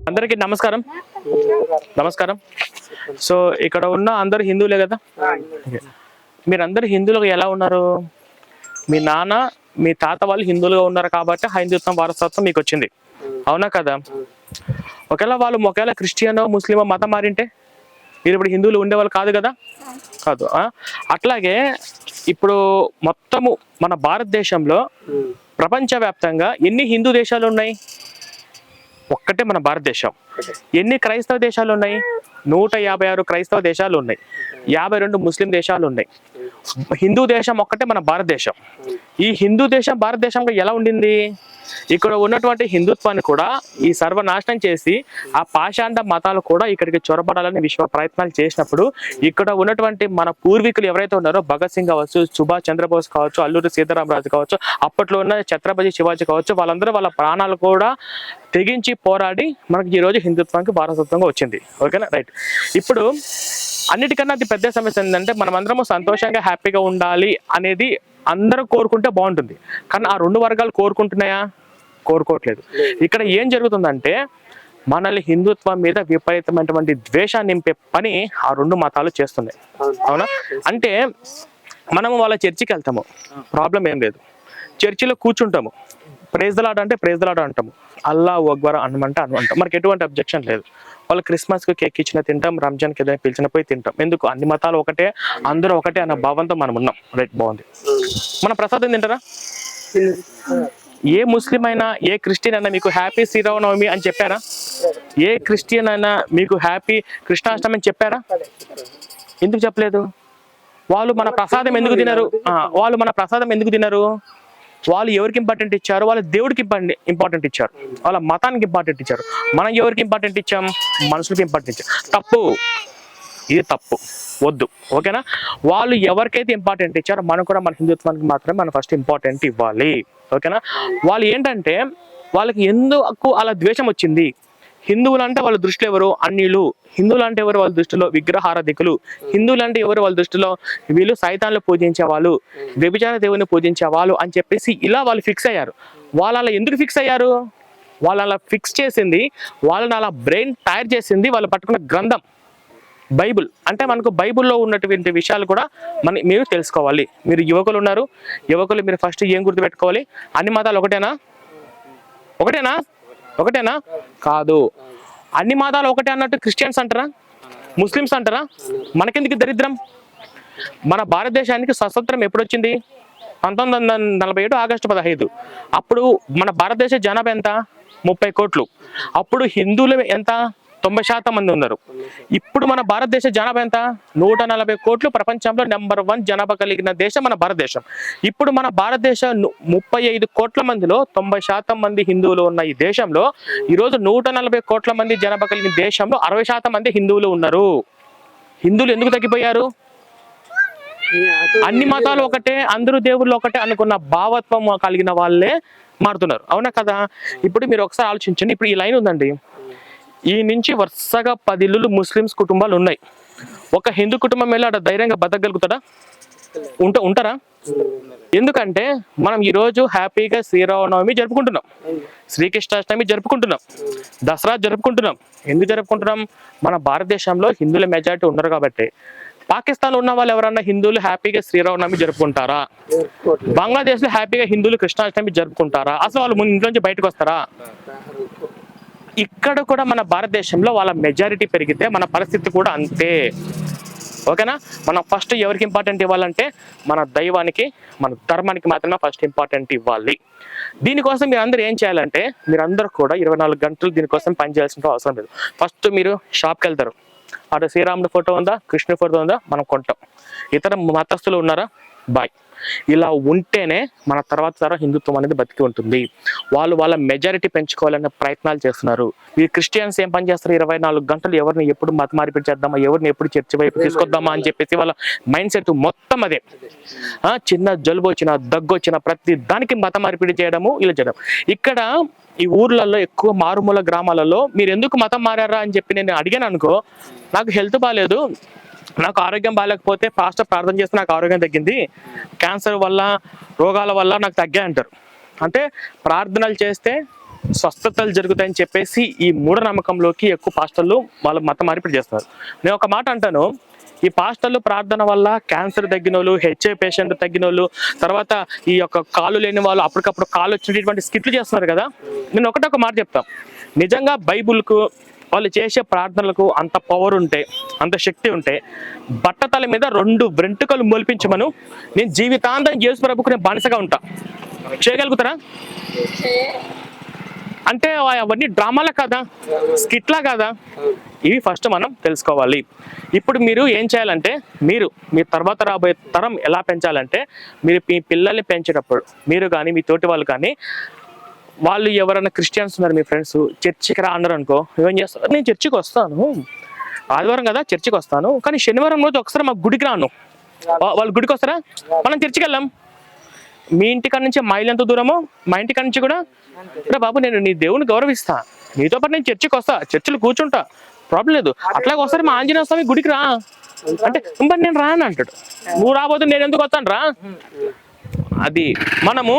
అందరికీ నమస్కారం. నమస్కారం. సో ఇక్కడ ఉన్న అందరు హిందువులే కదా? మీరందరు హిందువులుగా ఎలా ఉన్నారు? మీ నాన్న మీ తాత వాళ్ళు హిందువులుగా ఉన్నారు కాబట్టి హైందుత్వం వారసత్వం మీకు వచ్చింది, అవునా కదా? ఒకవేళ క్రిస్టియన్ ముస్లిం మతం మారింటే మీరు ఇప్పుడు హిందువులు ఉండేవాళ్ళు కాదు కదా? కాదు. అట్లాగే ఇప్పుడు మొత్తము మన భారతదేశంలో ప్రపంచవ్యాప్తంగా ఎన్ని హిందూ దేశాలు ఉన్నాయి? ఒక్కటే మన భారతదేశం. ఎన్ని క్రైస్తవ దేశాలు ఉన్నాయి? 156 క్రైస్తవ దేశాలు ఉన్నాయి, 52 ముస్లిం దేశాలు ఉన్నాయి. హిందూ దేశం ఒక్కటే మన భారతదేశం. ఈ హిందూ దేశం భారతదేశంలో ఎలా ఉండింది? ఇక్కడ ఉన్నటువంటి హిందుత్వాన్ని కూడా ఈ సర్వనాశనం చేసి ఆ పాషాండ మతాలు కూడా ఇక్కడికి చొరబడాలని విశ్వ ప్రయత్నాలు చేసినప్పుడు ఇక్కడ ఉన్నటువంటి మన పూర్వీకులు ఎవరైతే ఉన్నారో భగత్ సింగ్ కావచ్చు, సుభాష్ చంద్రబోస్ కావచ్చు, అల్లూరి సీతారామరాజు కావచ్చు, అప్పట్లో ఉన్న ఛత్రపతి శివాజీ కావచ్చు, వాళ్ళందరూ వాళ్ళ ప్రాణాలు కూడా తెగించి పోరాడి మనకి ఈ రోజు హిందుత్వానికి వారసత్వంగా వచ్చింది. ఓకేనా? రైట్. ఇప్పుడు అన్నిటికన్నా అది పెద్ద సమస్య ఏంటంటే మనమందరము సంతోషంగా హ్యాపీగా ఉండాలి అనేది అందరూ కోరుకుంటే బాగుంటుంది. కానీ ఆ రెండు వర్గాలు కోరుకుంటున్నాయా? కోరుకోవట్లేదు. ఇక్కడ ఏం జరుగుతుందంటే మనల్ని హిందుత్వం మీద విపరీతమైనటువంటి ద్వేషాన్ని నింపే పని ఆ రెండు మతాలు చేస్తున్నాయి, అవునా? అంటే మనము వాళ్ళ చర్చికి వెళ్తాము, ప్రాబ్లం ఏం లేదు. చర్చిలో కూర్చుంటాము, ప్రైజ్ ద లార్డ్ అంటే ప్రైజ్ ద లార్డ్ అంటాము, అల్లాహు అక్బర్ అనమంటే అనమంటాం, మనకి ఎటువంటి అబ్జెక్షన్ లేదు. వాళ్ళు క్రిస్మస్కి కేక్ ఇచ్చిన తింటాం, రంజాన్కి ఏదైనా పిలిచిన పోయి తింటాం. ఎందుకు? అన్ని మతాలు ఒకటే, అందరూ ఒకటే అన్న భావంతో మనం ఉన్నాం. రైట్, బాగుంది. మన ప్రసాదం తింటారా? ఏ ముస్లిం అయినా ఏ క్రిస్టియన్ అయినా మీకు హ్యాపీ శ్రీరామనవమి అని చెప్పారా? ఏ క్రిస్టియన్ అయినా మీకు హ్యాపీ కృష్ణాష్టమి అని చెప్పారా? ఎందుకు చెప్పలేదు? వాళ్ళు మన ప్రసాదం ఎందుకు తినరు? వాళ్ళు ఎవరికి ఇంపార్టెంట్ ఇచ్చారు? వాళ్ళ దేవుడికి ఇంపార్టెంట్ ఇచ్చారు, వాళ్ళ మతానికి ఇంపార్టెంట్ ఇచ్చారు. మనం ఎవరికి ఇంపార్టెంట్ ఇచ్చాం? మనుషులకి ఇంపార్టెంట్ ఇచ్చాం. తప్పు, ఇది తప్పు, వద్దు. ఓకేనా? వాళ్ళు ఎవరికైతే ఇంపార్టెంట్ ఇచ్చారో మనం కూడా మన హిందుత్వానికి మాత్రమే మనం ఫస్ట్ ఇంపార్టెంట్ ఇవ్వాలి. ఓకేనా? వాళ్ళు ఏంటంటే వాళ్ళకి ఎందుకు అలా ద్వేషం వచ్చింది? హిందువులు అంటే వాళ్ళ దృష్టిలో ఎవరు? అన్యులు. హిందువులు అంటే ఎవరు వాళ్ళ దృష్టిలో? విగ్రహారాధికులు. హిందువులు అంటే ఎవరు వాళ్ళ దృష్టిలో? వీళ్ళు సైతాన్లు పూజించే వాళ్ళు, వ్యభిచార దేవుని పూజించే వాళ్ళు అని చెప్పేసి ఇలా వాళ్ళు ఫిక్స్ అయ్యారు. వాళ్ళు అలా ఎందుకు ఫిక్స్ అయ్యారు? వాళ్ళు అలా ఫిక్స్ చేసింది, వాళ్ళని అలా బ్రెయిన్ తయారు చేసింది వాళ్ళు పట్టుకున్న గ్రంథం బైబుల్. అంటే మనకు బైబుల్లో ఉన్నటువంటి విషయాలు కూడా మీరు తెలుసుకోవాలి. మీరు యువకులు ఉన్నారు, యువకులు మీరు ఫస్ట్ ఏం గుర్తుపెట్టుకోవాలి? అన్ని మతాలు ఒకటేనా? కాదు. అన్ని మతాలు ఒకటే అన్నట్టు క్రిస్టియన్స్ అంటారా? ముస్లిమ్స్ అంటారా? మనకెందుకు దరిద్రం? మన భారతదేశానికి స్వతంత్రం ఎప్పుడు వచ్చింది? 1947 ఆగస్టు 15. అప్పుడు మన భారతదేశ జనాభా ఎంత? 30 కోట్లు. అప్పుడు హిందువులు ఎంత? 90% మంది ఉన్నారు. ఇప్పుడు మన భారతదేశ జనాభా ఎంత? 140 కోట్లు. ప్రపంచంలో నెంబర్ 1 జనాభా కలిగిన దేశం మన భారతదేశం. ఇప్పుడు మన భారతదేశం 35 కోట్ల మందిలో 90% మంది హిందువులు ఉన్న ఈ దేశంలో ఈరోజు 140 కోట్ల మంది జనాభా కలిగిన దేశంలో 60% మంది హిందువులు ఉన్నారు. హిందువులు ఎందుకు తగ్గిపోయారు? అన్ని మతాలు ఒకటే, అందరూ దేవుళ్ళు ఒకటే అనుకున్న భావత్వం కలిగిన వాళ్ళే మారుతున్నారు, అవునా కదా? ఇప్పుడు మీరు ఒకసారి ఆలోచించండి. ఇప్పుడు ఈ లైన్ ఉందండి, ఈ నుంచి వరుసగా 10 ఇల్లులు ముస్లిమ్స్ కుటుంబాలు ఉన్నాయి. ఒక హిందూ కుటుంబం వెళ్ళి అక్కడ ధైర్యంగా బతకగలుగుతాడా? ఉంటారా? ఎందుకంటే మనం ఈరోజు హ్యాపీగా శ్రీరామనవమి జరుపుకుంటున్నాం, శ్రీకృష్ణాష్టమి జరుపుకుంటున్నాం, దసరా జరుపుకుంటున్నాం. ఎందుకు జరుపుకుంటున్నాం? మన భారతదేశంలో హిందువుల మెజారిటీ ఉన్నారు కాబట్టి. పాకిస్తాన్లో ఉన్న వాళ్ళు ఎవరన్నా హిందువులు హ్యాపీగా శ్రీరామనవమి జరుపుకుంటారా? బంగ్లాదేశ్లో హ్యాపీగా హిందువులు కృష్ణాష్టమి జరుపుకుంటారా? అసలు వాళ్ళు ఇంట్లో నుంచి బయటకు వస్తారా? ఇక్కడ కూడా మన భారతదేశంలో వాళ్ళ మెజారిటీ పెరిగితే మన పరిస్థితి కూడా అంతే. ఓకేనా? మనం ఫస్ట్ ఎవరికి ఇంపార్టెంట్ ఇవ్వాలంటే మన దైవానికి, మన ధర్మానికి మాత్రమే ఫస్ట్ ఇంపార్టెంట్ ఇవ్వాలి. దీనికోసం మీరు అందరూ ఏం చేయాలంటే మీరందరూ కూడా 24 గంటలు దీనికోసం పనిచేయాల్సిన అవసరం లేదు. ఫస్ట్ మీరు షాప్కి వెళ్తారు, అటు శ్రీరాముడి ఫోటో ఉందా, కృష్ణుడి ఫోటో ఉందా, మనం కొంటాం. ఇతర మతస్థులు ఉన్నారా? బాయ్. ఇలా ఉంటేనే మన తర్వాత తరం హిందుత్వం అనేది బతికి ఉంటుంది. వాళ్ళు వాళ్ళ మెజారిటీ పెంచుకోవాలనే ప్రయత్నాలు చేస్తున్నారు. ఈ క్రిస్టియన్స్ ఏం పని చేస్తారు? 24 గంటలు ఎవరిని ఎప్పుడు మత మార్పిడి చేద్దామా, ఎవరిని ఎప్పుడు చర్చి వైపు తీసుకొద్దామా అని చెప్పేసి వాళ్ళ మైండ్ సెట్ మొత్తం అదే. చిన్న జలుబు వచ్చినా, దగ్గు వచ్చినా ప్రతి దానికి మత మార్పిడి చేయడము, ఇలా చేయడం. ఇక్కడ ఈ ఊర్లలో ఎక్కువ మారుమూల గ్రామాలలో మీరు ఎందుకు మతం మారారా అని చెప్పి నేను అడిగాను అనుకో, నాకు హెల్త్ బాగాలేదు, నాకు ఆరోగ్యం బాగాలేకపోతే పాస్టర్ ప్రార్థన చేస్తే నాకు ఆరోగ్యం తగ్గింది, క్యాన్సర్ వల్ల రోగాల వల్ల నాకు తగ్గాయి అంటారు. అంటే ప్రార్థనలు చేస్తే స్వస్థతలు జరుగుతాయని చెప్పేసి ఈ మూఢనమ్మకంలోకి ఎక్కువ పాస్టర్లు వాళ్ళ మత మార్పిడి చేస్తారు. నేను ఒక మాట అంటాను, ఈ పాస్టర్లు ప్రార్థన వల్ల క్యాన్సర్ తగ్గిన వాళ్ళు, హెచ్ఐవి పేషెంట్ తగ్గిన వాళ్ళు, తర్వాత ఈ యొక్క కాలు లేని వాళ్ళు అప్పటికప్పుడు కాలు వచ్చినటువంటి స్కిట్లు చేస్తున్నారు కదా. నేను ఒక మాట చెప్తాను, నిజంగా బైబుల్కు వాళ్ళు చేసే ప్రార్థనలకు అంత పవర్ ఉంటే, అంత శక్తి ఉంటే, బట్టతల మీద 2 వెంట్రుకలు మొలిపించమను, నేను జీవితాంతం యేసు ప్రభువుకు నేను బానిసగా ఉంటా. చేయగలుగుతారా? అంటే అవన్నీ డ్రామాలా కాదా, స్కిట్లా కాదా? ఇవి ఫస్ట్ మనం తెలుసుకోవాలి. ఇప్పుడు మీరు ఏం చేయాలంటే, మీ తర్వాత రాబోయే తరం ఎలా పెంచాలంటే, మీరు మీ పిల్లల్ని పెంచేటప్పుడు మీరు కానీ మీ తోటి వాళ్ళు కానీ, వాళ్ళు ఎవరైనా క్రిస్టియన్స్ ఉన్నారు మీ ఫ్రెండ్స్, చర్చికి రా అన్నారు అనుకో, ఏం చేస్తారు, నేను చర్చికి వస్తాను, ఆదివారం కదా చర్చికి వస్తాను, కానీ శనివారం రోజు ఒకసారి మా గుడికి రాను. వాళ్ళు గుడికి వస్తారా? మనం చర్చికి వెళ్ళాం. మీ ఇంటికాడ నుంచి మైల్ ఎంత దూరమో మా ఇంటికాడ నుంచి కూడా, రే బాబు నేను నీ దేవుని గౌరవిస్తా, నీతో పాటు నేను చర్చికి వస్తా, చర్చిలో కూర్చుంటా, ప్రాబ్లం లేదు. అట్లాగే ఒకసారి మా ఆంజనేయ స్వామి గుడికి రా అంటే, మరి నేను రాను అంటాడు. నువ్వు రాబోతే నేను ఎందుకు వస్తాను రా. అది మనము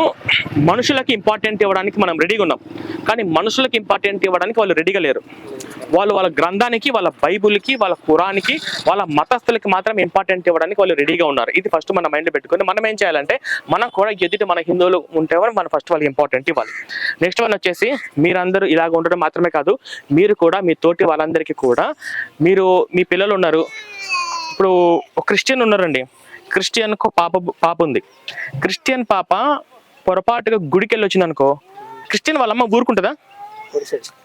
మనుషులకి ఇంపార్టెంట్ ఇవ్వడానికి మనం రెడీగా ఉన్నాం, కానీ మనుషులకి ఇంపార్టెంట్ ఇవ్వడానికి వాళ్ళు రెడీగా లేరు. వాళ్ళు వాళ్ళ గ్రంథానికి, వాళ్ళ బైబుల్కి, వాళ్ళ ఖురాన్కి, వాళ్ళ మతస్థులకి మాత్రం ఇంపార్టెంట్ ఇవ్వడానికి వాళ్ళు రెడీగా ఉన్నారు. ఇది ఫస్ట్ మన మైండ్లో పెట్టుకొని మనం ఏం చేయాలంటే, మనం కూడా ఎదుటి మన హిందువులు ఉంటేవారు మనం ఫస్ట్ వాళ్ళకి ఇంపార్టెంట్ ఇవ్వాలి. నెక్స్ట్ వన్ వచ్చేసి, మీరందరూ ఇలాగ ఉండడం మాత్రమే కాదు, మీరు కూడా మీ తోటి వాళ్ళందరికీ కూడా, మీరు మీ పిల్లలు ఉన్నారు, ఇప్పుడు ఒక క్రిస్టియన్ ఉన్నారండి, క్రిస్టియన్కు పాప ఉంది, క్రిస్టియన్ పాప పొరపాటుగా గుడికి వెళ్ళి వచ్చింది అనుకో, క్రిస్టియన్ వాళ్ళమ్మ ఊరుకుంటుందా?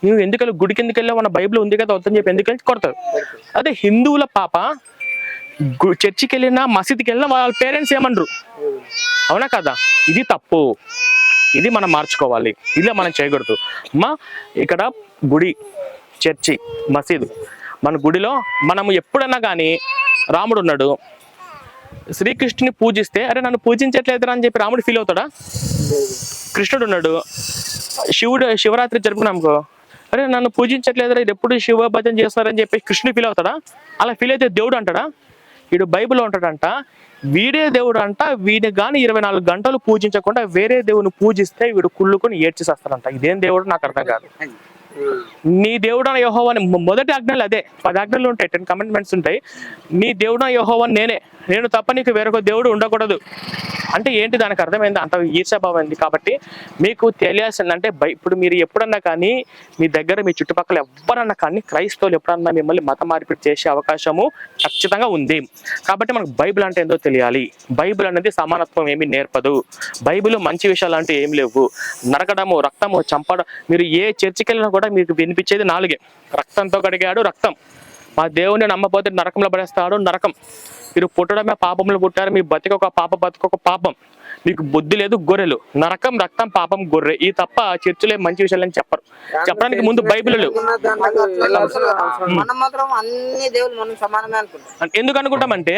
నువ్వు ఎందుకెళ్ళి గుడికి ఎందుకు వెళ్ళావు, మన బైబిల్ ఉంది కదా వద్దని చెప్పి ఎందుకు వెళ్ళి కొడతారు. అదే హిందువుల పాప చర్చికి వెళ్ళినా మసీద్కి వెళ్ళినా వాళ్ళ పేరెంట్స్ ఏమనరు, అవునా కదా? ఇది తప్పు, ఇది మనం మార్చుకోవాలి, ఇలా మనం చేయకూడదు. ఇక్కడ గుడి, చర్చి, మసీదు, మన గుడిలో మనము ఎప్పుడన్నా కానీ రాముడు ఉన్నాడు, శ్రీకృష్ణుని పూజిస్తే అరే నన్ను పూజించట్లేదురా అని చెప్పి రాముడు ఫీల్ అవుతాడా? కృష్ణుడు ఉన్నాడు, శివరాత్రి జరుపుకున్నాముకో, అరే నన్ను పూజించట్లేదురా, ఇది ఎప్పుడు శివ భజన చేస్తారని చెప్పి కృష్ణుడు ఫీల్ అవుతాడా? అలా ఫీల్ అయితే దేవుడు అంటాడా? వీడు బైబిల్లో ఉంటాడంట, వీడే దేవుడు అంట, వీడిని కానీ 24 గంటలు పూజించకుండా వేరే దేవుని పూజిస్తే వీడు కుళ్ళుకొని ఏడ్చేసేస్తాడంట. ఇదేం దేవుడు నాకు అర్థం కాదు. నీ దేవుడైన యెహోవాని, మొదటి ఆజ్ఞలు అదే, 10 ఆజ్ఞలు ఉంటాయి, 10 కమాండ్మెంట్స్ ఉంటాయి. నీ దేవుడైన యెహోవాని నేను తప్ప నీకు వేరొక దేవుడు ఉండకూడదు అంటే ఏంటి? దానికి అర్థమైంది, అంత ఈర్ష్యాభావం అయింది. కాబట్టి మీకు తెలియాల్సిందంటే, ఇప్పుడు మీరు ఎప్పుడన్నా కానీ మీ దగ్గర మీ చుట్టుపక్కల ఎవరన్నా కానీ క్రైస్తవులు ఎప్పుడన్నా మిమ్మల్ని మత మార్పిడి చేసే అవకాశము ఖచ్చితంగా ఉంది. కాబట్టి మనకు బైబిల్ అంటే ఏందో తెలియాలి. బైబిల్ అనేది సమానత్వం ఏమీ నేర్పదు. బైబిల్ మంచి విషయాలు అంటే ఏం లేవు. నరకడము, రక్తము, చంపడం. మీరు ఏ చర్చికి వెళ్ళినా కూడా మీకు వినిపించేది 4: రక్తంతో కడిగాడు, రక్తం. మా దేవుని నమ్మపోతే నరకంలో పడేస్తాడు, నరకం. మీరు పుట్టడమే పాపంలో పుట్టారు, మీ బతికొక పాపం, మీకు బుద్ధి లేదు, గొర్రెలు. నరకం, రక్తం, పాపం, గొర్రె. ఈ తప్ప చర్చలే మంచి విషయాలు అని చెప్పరు. చెప్పడానికి ముందు బైబిల్ లేవు. ఎందుకు అనుకుంటామంటే,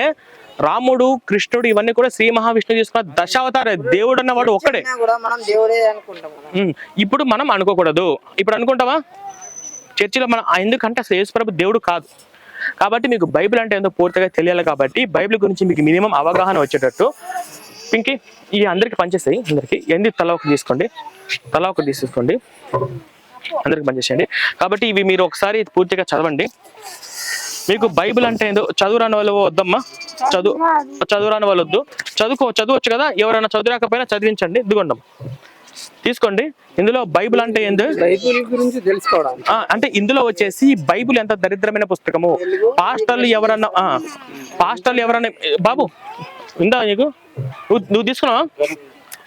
రాముడు, కృష్ణుడు ఇవన్నీ కూడా శ్రీ మహావిష్ణువు తీసుకున్న దశావతార దేవుడు అన్నవాడు ఒక్కడే. ఇప్పుడు మనం అనుకోకూడదు. ఇప్పుడు అనుకుంటావా చర్చిలో మనం? ఎందుకంటే అసలు యేసు ప్రభు దేవుడు కాదు. కాబట్టి మీకు బైబిల్ అంటే ఏందో పూర్తిగా తెలియాలి. కాబట్టి బైబిల్ గురించి మీకు మినిమం అవగాహన వచ్చేటట్టు పింకి ఈ అందరికి పనిచేస్తాయి. అందరికి తలా ఒకటి తీసుకోండి, అందరికి పనిచేసేయండి. కాబట్టి ఇవి మీరు ఒకసారి పూర్తిగా చదవండి. మీకు బైబిల్ అంటే ఏందో చదువురాని వాళ్ళు వద్దమ్మా, చదువురాని వాళ్ళు వద్దు. చదువచ్చు కదా, ఎవరైనా చదువురాకపోయినా చదివించండి. ఇదిగోండి తీసుకోండి. ఇందులో బైబిల్ అంటే ఏందో బైబిల్ గురించి తెలుసుకోవడం అంటే, ఇందులో వచ్చేసి బైబిల్ ఎంత దరిద్రమైన పుస్తకము. పాస్టర్లు ఎవరన్నా బాబు ఉందా నీకు? నువ్వు తీసుకున్నావా?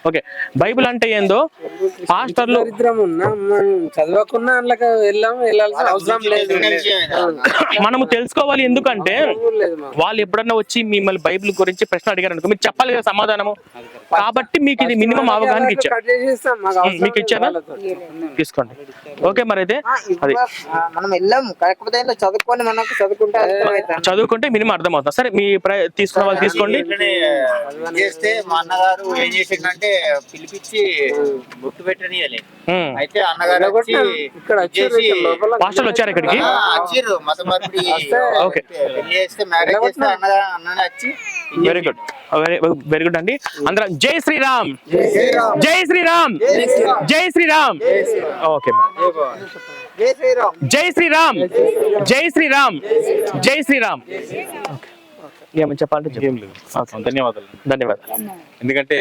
ఓకే. బైబిల్ అంటే ఏందో పాస్టర్లు చదవకున్నా వెళ్ళాల్సిన అవసరం లేదు, మనము తెలుసుకోవాలి. ఎందుకంటే వాళ్ళు ఎప్పుడన్నా వచ్చి మిమ్మల్ని బైబిల్ గురించి ప్రశ్న అడిగారు అనుకో, మీరు చెప్పాలి కదా సమాధానము. కాబట్టి మీకు ఇది మినిమం అవగాహన మీకు ఇచ్చారా? తీసుకోండి. ఓకే, మరి అయితే అది చదువుకుంటే మినిమం అర్థమవుతుంది. సరే, మీ తీసుకున్న వాళ్ళు తీసుకోండి. చేస్తే మా అన్నగారు ఏం చేసిందంటే పిలిపించి బొట్టు పెట్టనియలేదు. అయితే అన్నగారు వచ్చి ఇక్కడ వచ్చి లోపల పాస్టర్లు వచ్చారు ఇక్కడికి. వచ్చిర్రు మత మార్పిడి ఓకే. పెళ్లి చేస్తే మ్యారేజ్ చేస్తే అన్ననే వచ్చి వెరీ గుడ్, వెరీ గుడ్ అండి. అందరం జై శ్రీరామ్, జై శ్రీరామ్, జై శ్రీరామ్. ఓకే, జై శ్రీరామ్. జై శ్రీరామ్, జై శ్రీరామ్, జై శ్రీరామ్. ఏమని చెప్పాలంటే ఏం లేదు, ధన్యవాదాలు. ధన్యవాదాలు. ఎందుకంటే